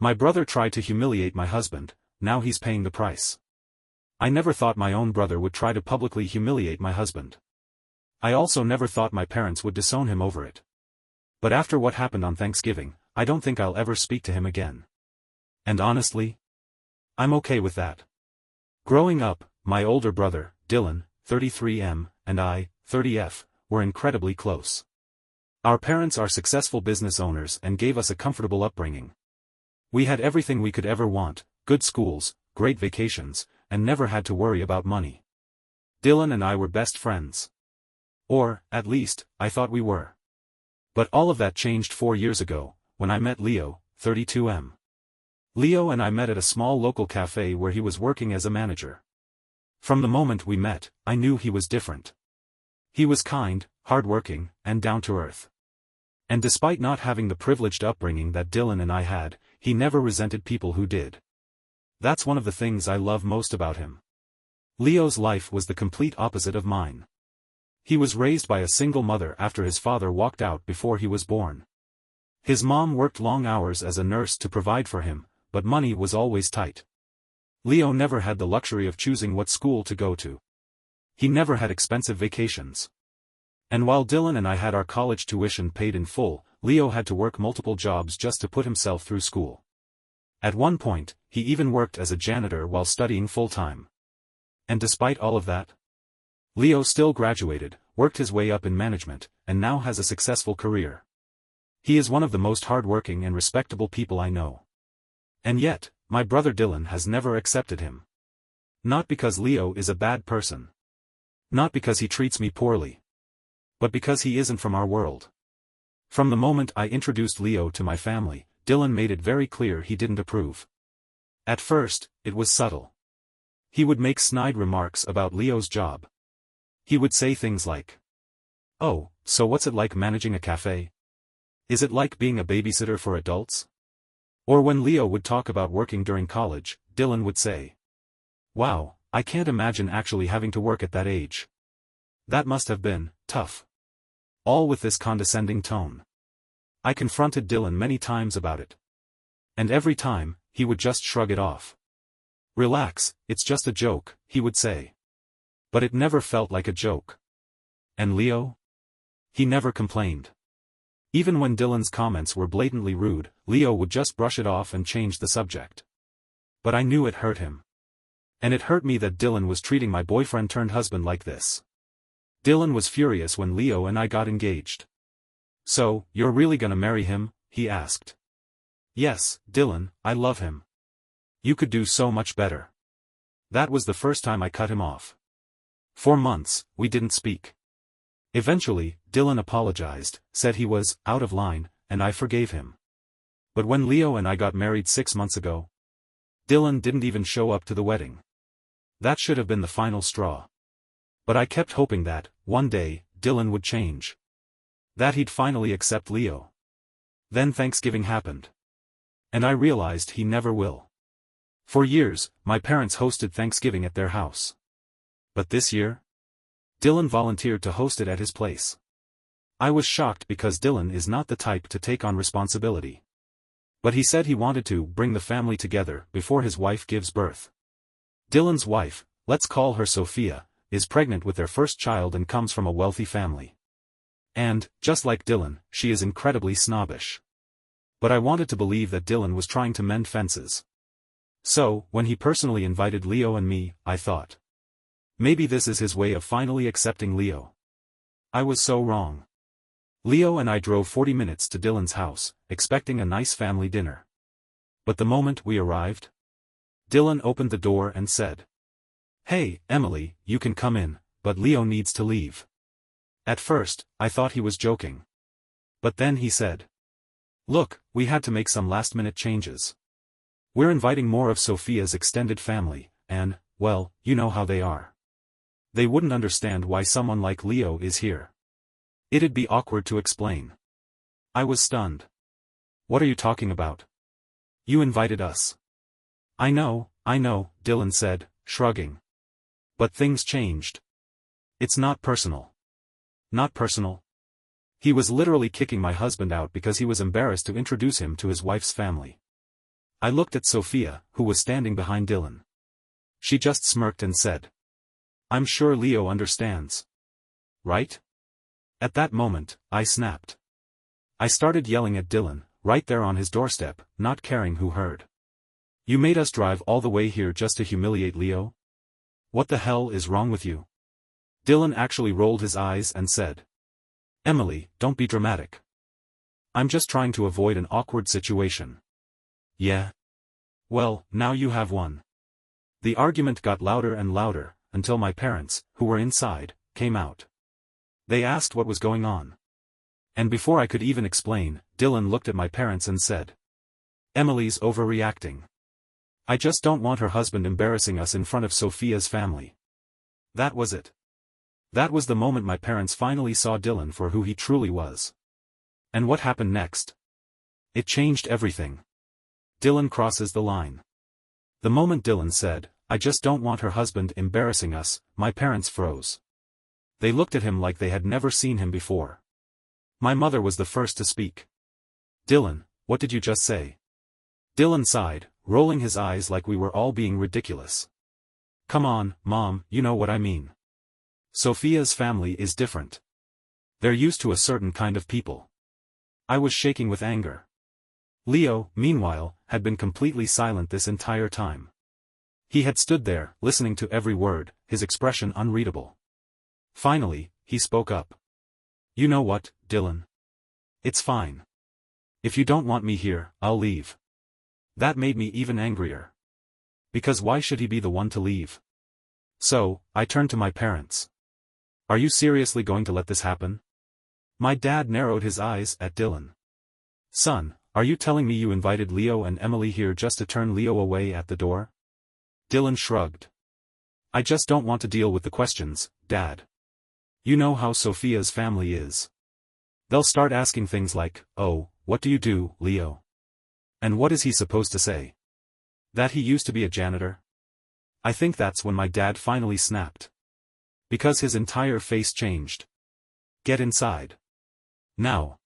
My brother tried to humiliate my husband, now he's paying the price. I never thought my own brother would try to publicly humiliate my husband. I also never thought my parents would disown him over it. But after what happened on Thanksgiving, I don't think I'll ever speak to him again. And honestly, I'm okay with that. Growing up, my older brother, Dylan, 33M, and I, 30F, were incredibly close. Our parents are successful business owners and gave us a comfortable upbringing. We had everything we could ever want, good schools, great vacations, and never had to worry about money. Dylan and I were best friends. Or, at least, I thought we were. But all of that changed 4 years ago, when I met Leo, 32M. Leo and I met at a small local cafe where he was working as a manager. From the moment we met, I knew he was different. He was kind, hardworking, and down-to-earth. And despite not having the privileged upbringing that Dylan and I had, he never resented people who did. That's one of the things I love most about him. Leo's life was the complete opposite of mine. He was raised by a single mother after his father walked out before he was born. His mom worked long hours as a nurse to provide for him, but money was always tight. Leo never had the luxury of choosing what school to go to. He never had expensive vacations. And while Dylan and I had our college tuition paid in full, Leo had to work multiple jobs just to put himself through school. At one point, he even worked as a janitor while studying full-time. And despite all of that, Leo still graduated, worked his way up in management, and now has a successful career. He is one of the most hardworking and respectable people I know. And yet, my brother Dylan has never accepted him. Not because Leo is a bad person. Not because he treats me poorly. But because he isn't from our world. From the moment I introduced Leo to my family, Dylan made it very clear he didn't approve. At first, it was subtle. He would make snide remarks about Leo's job. He would say things like, "Oh, so what's it like managing a cafe? Is it like being a babysitter for adults?" Or when Leo would talk about working during college, Dylan would say, "Wow, I can't imagine actually having to work at that age. That must have been tough." All with this condescending tone. I confronted Dylan many times about it. And every time, he would just shrug it off. "Relax, it's just a joke," he would say. But it never felt like a joke. And Leo? He never complained. Even when Dylan's comments were blatantly rude, Leo would just brush it off and change the subject. But I knew it hurt him. And it hurt me that Dylan was treating my boyfriend-turned-husband like this. Dylan was furious when Leo and I got engaged. "So, you're really gonna marry him?" he asked. "Yes, Dylan, I love him. You could do so much better." That was the first time I cut him off. For months, we didn't speak. Eventually, Dylan apologized, said he was out of line, and I forgave him. But when Leo and I got married 6 months ago, Dylan didn't even show up to the wedding. That should have been the final straw. But I kept hoping that, one day, Dylan would change. That he'd finally accept Leo. Then Thanksgiving happened. And I realized he never will. For years, my parents hosted Thanksgiving at their house. But this year, Dylan volunteered to host it at his place. I was shocked because Dylan is not the type to take on responsibility. But he said he wanted to bring the family together before his wife gives birth. Dylan's wife, let's call her Sophia, is pregnant with their first child and comes from a wealthy family. And, just like Dylan, she is incredibly snobbish. But I wanted to believe that Dylan was trying to mend fences. So, when he personally invited Leo and me, I thought, maybe this is his way of finally accepting Leo. I was so wrong. Leo and I drove 40 minutes to Dylan's house, expecting a nice family dinner. But the moment we arrived, Dylan opened the door and said, "Hey, Emily, you can come in, but Leo needs to leave." At first, I thought he was joking. But then he said, "Look, we had to make some last-minute changes. We're inviting more of Sophia's extended family, and, well, you know how they are. They wouldn't understand why someone like Leo is here. It'd be awkward to explain." I was stunned. "What are you talking about? You invited us." I know, Dylan said, shrugging. "But things changed. It's not personal." "Not personal?" He was literally kicking my husband out because he was embarrassed to introduce him to his wife's family. I looked at Sophia, who was standing behind Dylan. She just smirked and said, "I'm sure Leo understands. Right?" At that moment, I snapped. I started yelling at Dylan, right there on his doorstep, not caring who heard. "You made us drive all the way here just to humiliate Leo? What the hell is wrong with you?" Dylan actually rolled his eyes and said, "Emily, don't be dramatic. I'm just trying to avoid an awkward situation." "Yeah? Well, now you have one." The argument got louder and louder, until my parents, who were inside, came out. They asked what was going on. And before I could even explain, Dylan looked at my parents and said, "Emily's overreacting. I just don't want her husband embarrassing us in front of Sophia's family." That was it. That was the moment my parents finally saw Dylan for who he truly was. And what happened next? It changed everything. Dylan crosses the line. The moment Dylan said, "I just don't want her husband embarrassing us," my parents froze. They looked at him like they had never seen him before. My mother was the first to speak. "Dylan, what did you just say?" Dylan sighed, rolling his eyes like we were all being ridiculous. "Come on, Mom, you know what I mean. Sophia's family is different. They're used to a certain kind of people." I was shaking with anger. Leo, meanwhile, had been completely silent this entire time. He had stood there, listening to every word, his expression unreadable. Finally, he spoke up. "You know what, Dylan? It's fine. If you don't want me here, I'll leave." That made me even angrier. Because why should he be the one to leave? So, I turned to my parents. "Are you seriously going to let this happen?" My dad narrowed his eyes at Dylan. "Son, are you telling me you invited Leo and Emily here just to turn Leo away at the door?" Dylan shrugged. "I just don't want to deal with the questions, Dad. You know how Sophia's family is. They'll start asking things like, 'Oh, what do you do, Leo? And what is he supposed to say? That he used to be a janitor?'" I think that's when my dad finally snapped. Because his entire face changed. "Get inside. Now."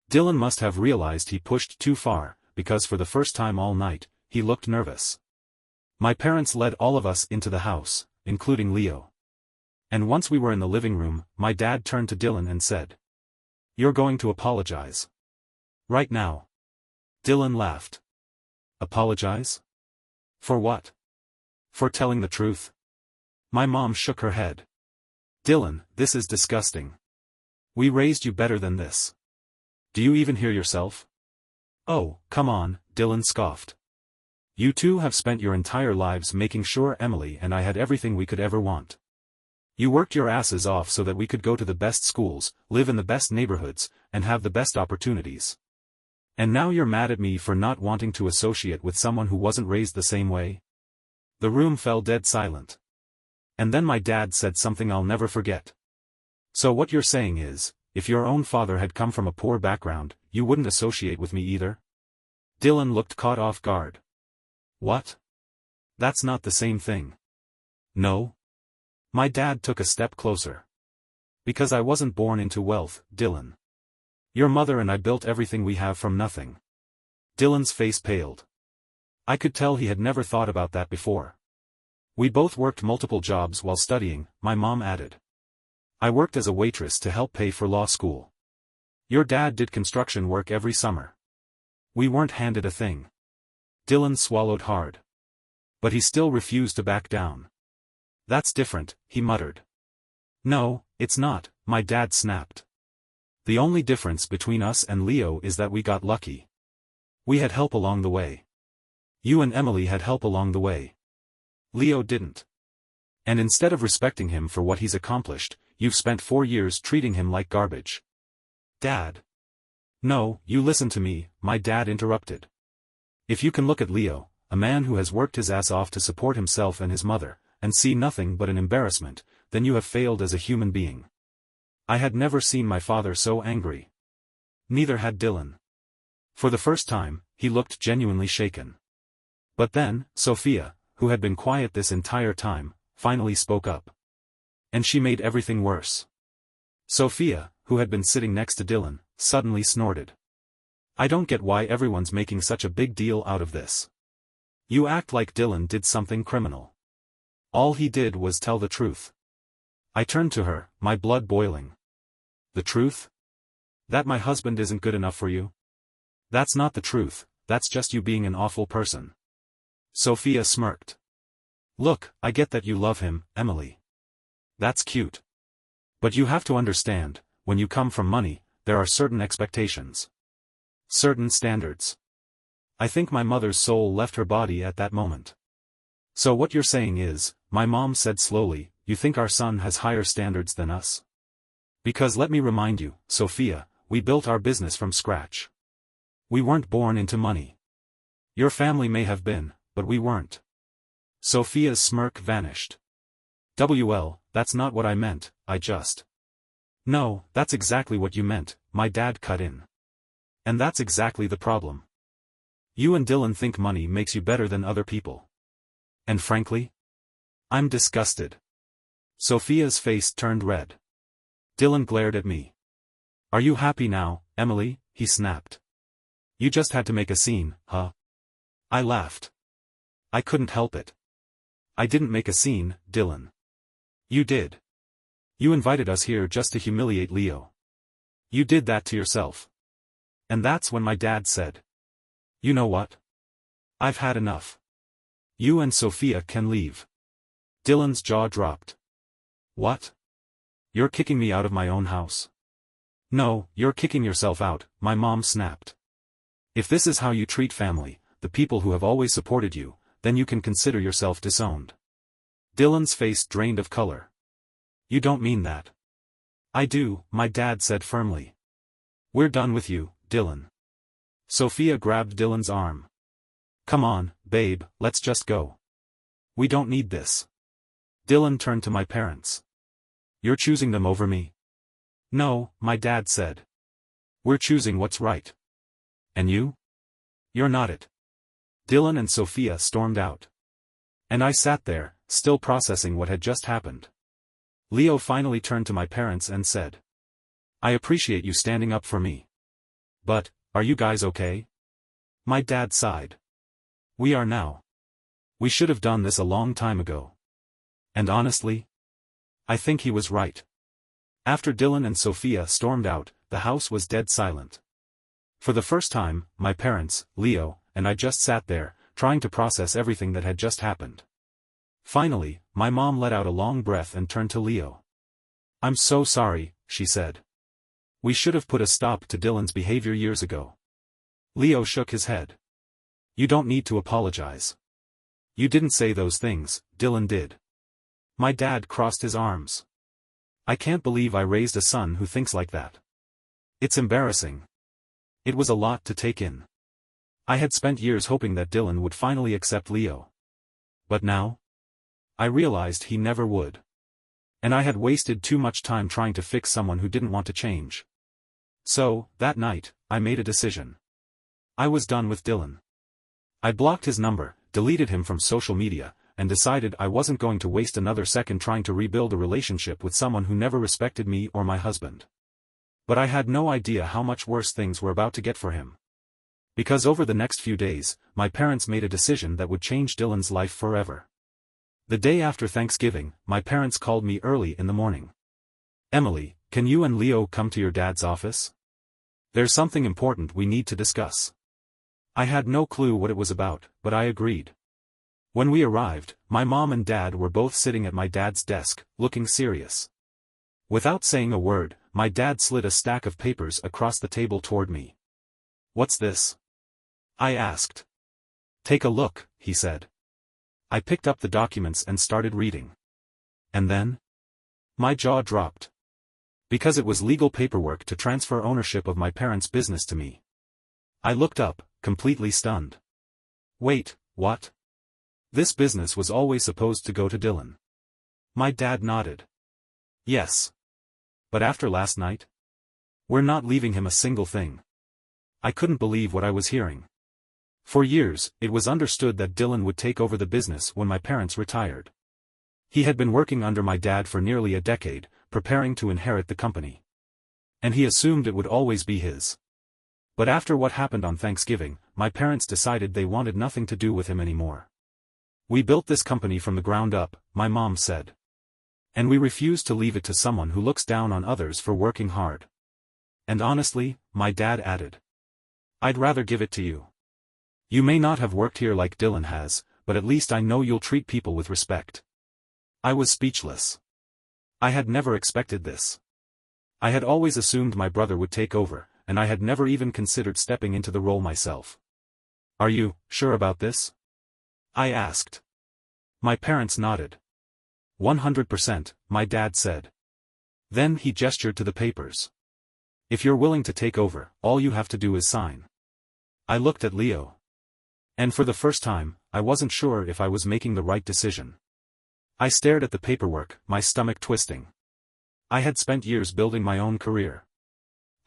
Dylan must have realized he pushed too far, because for the first time all night, he looked nervous. My parents led all of us into the house, including Leo. And once we were in the living room, my dad turned to Dylan and said, "You're going to apologize. Right now." Dylan laughed. "Apologize? For what? For telling the truth?" My mom shook her head. "Dylan, this is disgusting. We raised you better than this. Do you even hear yourself?" "Oh, come on," Dylan scoffed. "You two have spent your entire lives making sure Emily and I had everything we could ever want. You worked your asses off so that we could go to the best schools, live in the best neighborhoods, and have the best opportunities. And now you're mad at me for not wanting to associate with someone who wasn't raised the same way?" The room fell dead silent. And then my dad said something I'll never forget. "So what you're saying is, if your own father had come from a poor background, you wouldn't associate with me either?" Dylan looked caught off guard. "What? That's not the same thing." "No?" My dad took a step closer. "Because I wasn't born into wealth, Dylan. Your mother and I built everything we have from nothing." Dylan's face paled. I could tell he had never thought about that before. "We both worked multiple jobs while studying," my mom added. "I worked as a waitress to help pay for law school. Your dad did construction work every summer. We weren't handed a thing." Dylan swallowed hard. But he still refused to back down. "That's different," he muttered. "No, it's not," my dad snapped. "The only difference between us and Leo is that we got lucky. We had help along the way. You and Emily had help along the way. Leo didn't. And instead of respecting him for what he's accomplished, you've spent 4 years treating him like garbage." "Dad." "No, you listen to me," my dad interrupted. "If you can look at Leo, a man who has worked his ass off to support himself and his mother, and see nothing but an embarrassment, then you have failed as a human being." I had never seen my father so angry. Neither had Dylan. For the first time, he looked genuinely shaken. But then, Sophia, who had been quiet this entire time, finally spoke up. And she made everything worse. Sophia, who had been sitting next to Dylan, suddenly snorted. I don't get why everyone's making such a big deal out of this. You act like Dylan did something criminal. All he did was tell the truth. I turned to her, my blood boiling. The truth? That my husband isn't good enough for you? That's not the truth, that's just you being an awful person. Sophia smirked. Look, I get that you love him, Emily. That's cute. But you have to understand, when you come from money, there are certain expectations. Certain standards. I think my mother's soul left her body at that moment. So what you're saying is, my mom said slowly, you think our son has higher standards than us? Because let me remind you, Sophia, we built our business from scratch. We weren't born into money. Your family may have been, but we weren't. Sophia's smirk vanished. Well, that's not what I meant, I just... No, that's exactly what you meant, my dad cut in. And that's exactly the problem. You and Dylan think money makes you better than other people. And frankly, I'm disgusted. Sophia's face turned red. Dylan glared at me. Are you happy now, Emily? He snapped. You just had to make a scene, huh? I laughed. I couldn't help it. I didn't make a scene, Dylan. You did. You invited us here just to humiliate Leo. You did that to yourself. And that's when my dad said, you know what? I've had enough. You and Sophia can leave. Dylan's jaw dropped. What? You're kicking me out of my own house? No, you're kicking yourself out, my mom snapped. If this is how you treat family, the people who have always supported you, then you can consider yourself disowned. Dylan's face drained of color. You don't mean that. I do, my dad said firmly. We're done with you, Dylan. Sophia grabbed Dylan's arm. Come on, babe, let's just go. We don't need this. Dylan turned to my parents. You're choosing them over me? No, my dad said. We're choosing what's right. And you? You're not it. Dylan and Sophia stormed out. And I sat there, still processing what had just happened. Leo finally turned to my parents and said, I appreciate you standing up for me. But, are you guys okay? My dad sighed. We are now. We should have done this a long time ago. And honestly, I think he was right. After Dylan and Sophia stormed out, the house was dead silent. For the first time, my parents, Leo, and I just sat there, trying to process everything that had just happened. Finally, my mom let out a long breath and turned to Leo. I'm so sorry, she said. We should have put a stop to Dylan's behavior years ago. Leo shook his head. You don't need to apologize. You didn't say those things, Dylan did. My dad crossed his arms. I can't believe I raised a son who thinks like that. It's embarrassing. It was a lot to take in. I had spent years hoping that Dylan would finally accept Leo. But now? I realized he never would. And I had wasted too much time trying to fix someone who didn't want to change. So, that night, I made a decision. I was done with Dylan. I blocked his number, deleted him from social media, and decided I wasn't going to waste another second trying to rebuild a relationship with someone who never respected me or my husband. But I had no idea how much worse things were about to get for him. Because over the next few days, my parents made a decision that would change Dylan's life forever. The day after Thanksgiving, my parents called me early in the morning. Emily, can you and Leo come to your dad's office? There's something important we need to discuss. I had no clue what it was about, but I agreed. When we arrived, my mom and dad were both sitting at my dad's desk, looking serious. Without saying a word, my dad slid a stack of papers across the table toward me. What's this? I asked. Take a look, he said. I picked up the documents and started reading. And then? My jaw dropped. Because it was legal paperwork to transfer ownership of my parents' business to me. I looked up, completely stunned. Wait, what? This business was always supposed to go to Dylan. My dad nodded. Yes. But after last night? We're not leaving him a single thing. I couldn't believe what I was hearing. For years, it was understood that Dylan would take over the business when my parents retired. He had been working under my dad for nearly a decade, preparing to inherit the company. And he assumed it would always be his. But after what happened on Thanksgiving, my parents decided they wanted nothing to do with him anymore. We built this company from the ground up, my mom said. And we refuse to leave it to someone who looks down on others for working hard. And honestly, my dad added, I'd rather give it to you. You may not have worked here like Dylan has, but at least I know you'll treat people with respect. I was speechless. I had never expected this. I had always assumed my brother would take over, and I had never even considered stepping into the role myself. Are you sure about this? I asked. My parents nodded. 100%, my dad said. Then he gestured to the papers. If you're willing to take over, all you have to do is sign. I looked at Leo. And for the first time, I wasn't sure if I was making the right decision. I stared at the paperwork, my stomach twisting. I had spent years building my own career.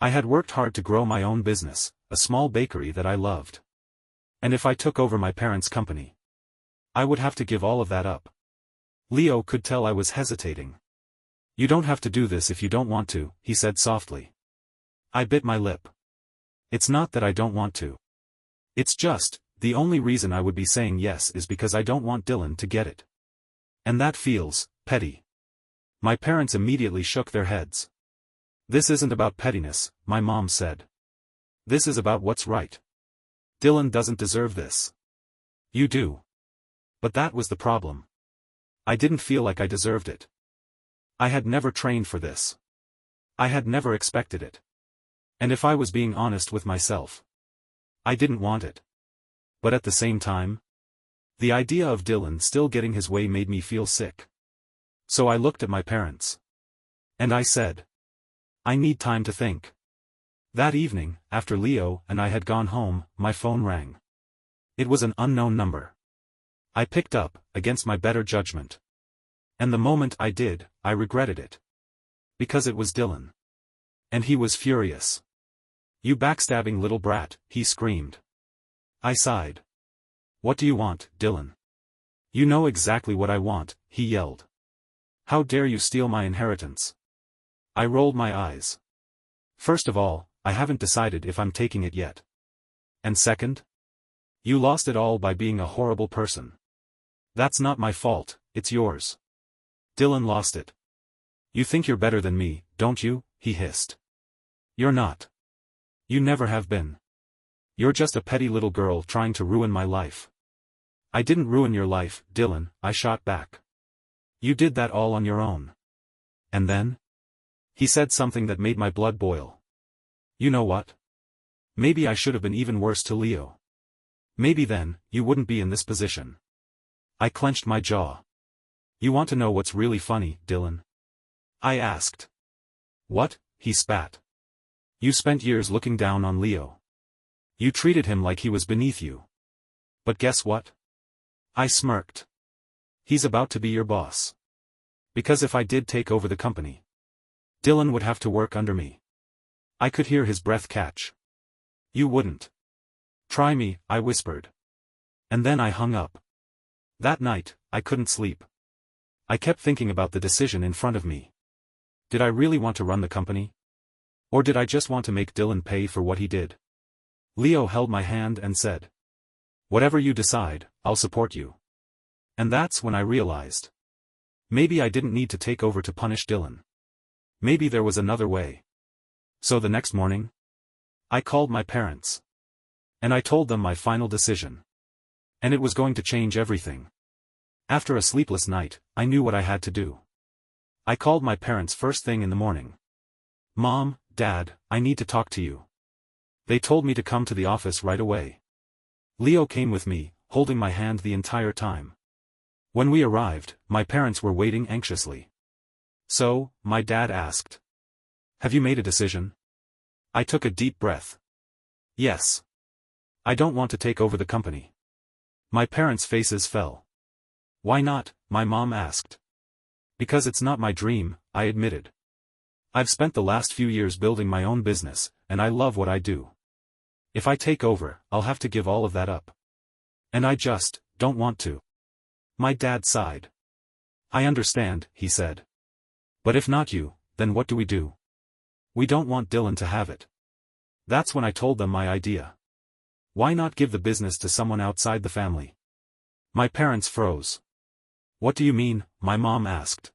I had worked hard to grow my own business, a small bakery that I loved. And if I took over my parents' company, I would have to give all of that up. Leo could tell I was hesitating. You don't have to do this if you don't want to, he said softly. I bit my lip. It's not that I don't want to. It's just, the only reason I would be saying yes is because I don't want Dylan to get it. And that feels petty. My parents immediately shook their heads. This isn't about pettiness, my mom said. This is about what's right. Dylan doesn't deserve this. You do. But that was the problem. I didn't feel like I deserved it. I had never trained for this. I had never expected it. And if I was being honest with myself, I didn't want it. But at the same time, the idea of Dylan still getting his way made me feel sick. So I looked at my parents. And I said, I need time to think. That evening, after Leo and I had gone home, my phone rang. It was an unknown number. I picked up, against my better judgment. And the moment I did, I regretted it. Because it was Dylan. And he was furious. You backstabbing little brat, he screamed. I sighed. What do you want, Dylan? You know exactly what I want, he yelled. How dare you steal my inheritance? I rolled my eyes. First of all, I haven't decided if I'm taking it yet. And second? You lost it all by being a horrible person. That's not my fault, it's yours. Dylan lost it. You think you're better than me, don't you? He hissed. You're not. You never have been. You're just a petty little girl trying to ruin my life. I didn't ruin your life, Dylan, I shot back. You did that all on your own. And then? He said something that made my blood boil. You know what? Maybe I should have been even worse to Leo. Maybe then, you wouldn't be in this position. I clenched my jaw. You want to know what's really funny, Dylan? I asked. What? He spat. You spent years looking down on Leo. You treated him like he was beneath you. But guess what? I smirked. He's about to be your boss. Because if I did take over the company, Dylan would have to work under me. I could hear his breath catch. You wouldn't. Try me, I whispered. And then I hung up. That night, I couldn't sleep. I kept thinking about the decision in front of me. Did I really want to run the company? Or did I just want to make Dylan pay for what he did? Leo held my hand and said, whatever you decide, I'll support you. And that's when I realized. Maybe I didn't need to take over to punish Dylan. Maybe there was another way. So the next morning, I called my parents. And I told them my final decision. And it was going to change everything. After a sleepless night, I knew what I had to do. I called my parents first thing in the morning. Mom, Dad, I need to talk to you. They told me to come to the office right away. Leo came with me, holding my hand the entire time. When we arrived, my parents were waiting anxiously. So, my dad asked. Have you made a decision? I took a deep breath. Yes. I don't want to take over the company. My parents' faces fell. Why not? My mom asked. Because it's not my dream, I admitted. I've spent the last few years building my own business, and I love what I do. If I take over, I'll have to give all of that up. And I just don't want to. My dad sighed. I understand, he said. But if not you, then what do we do? We don't want Dylan to have it. That's when I told them my idea. Why not give the business to someone outside the family? My parents froze. What do you mean? My mom asked.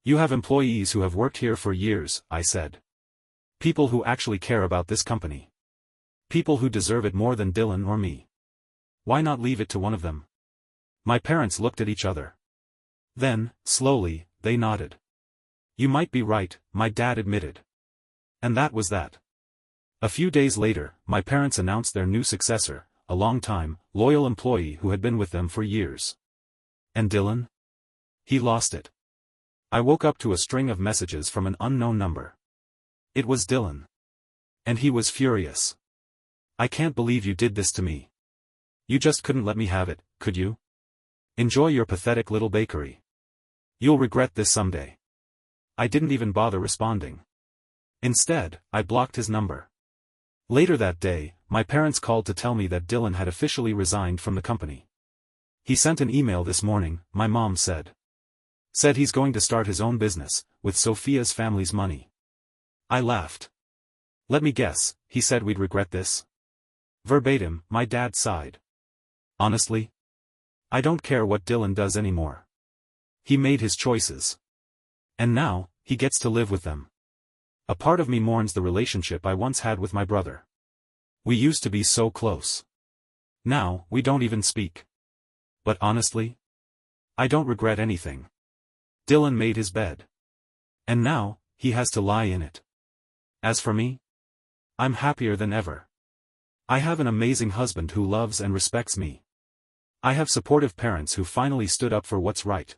You have employees who have worked here for years, I said. People who actually care about this company. People who deserve it more than Dylan or me. Why not leave it to one of them? My parents looked at each other. Then, slowly, they nodded. You might be right, my dad admitted. And that was that. A few days later, my parents announced their new successor, a long-time, loyal employee who had been with them for years. And Dylan? He lost it. I woke up to a string of messages from an unknown number. It was Dylan. And he was furious. I can't believe you did this to me. You just couldn't let me have it, could you? Enjoy your pathetic little bakery. You'll regret this someday. I didn't even bother responding. Instead, I blocked his number. Later that day, my parents called to tell me that Dylan had officially resigned from the company. He sent an email this morning, my mom said. Said he's going to start his own business, with Sophia's family's money. I laughed. Let me guess, he said we'd regret this? Verbatim, my dad sighed. Honestly? I don't care what Dylan does anymore. He made his choices. And now, he gets to live with them. A part of me mourns the relationship I once had with my brother. We used to be so close. Now, we don't even speak. But honestly? I don't regret anything. Dylan made his bed. And now, he has to lie in it. As for me? I'm happier than ever. I have an amazing husband who loves and respects me. I have supportive parents who finally stood up for what's right.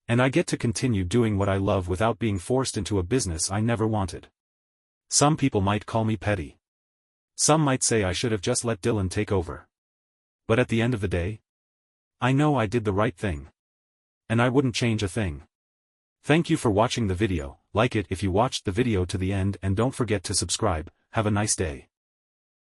And I get to continue doing what I love without being forced into a business I never wanted. Some people might call me petty. Some might say I should have just let Dylan take over. But at the end of the day, I know I did the right thing. And I wouldn't change a thing. Thank you for watching the video, like it if you watched the video to the end and don't forget to subscribe. Have a nice day.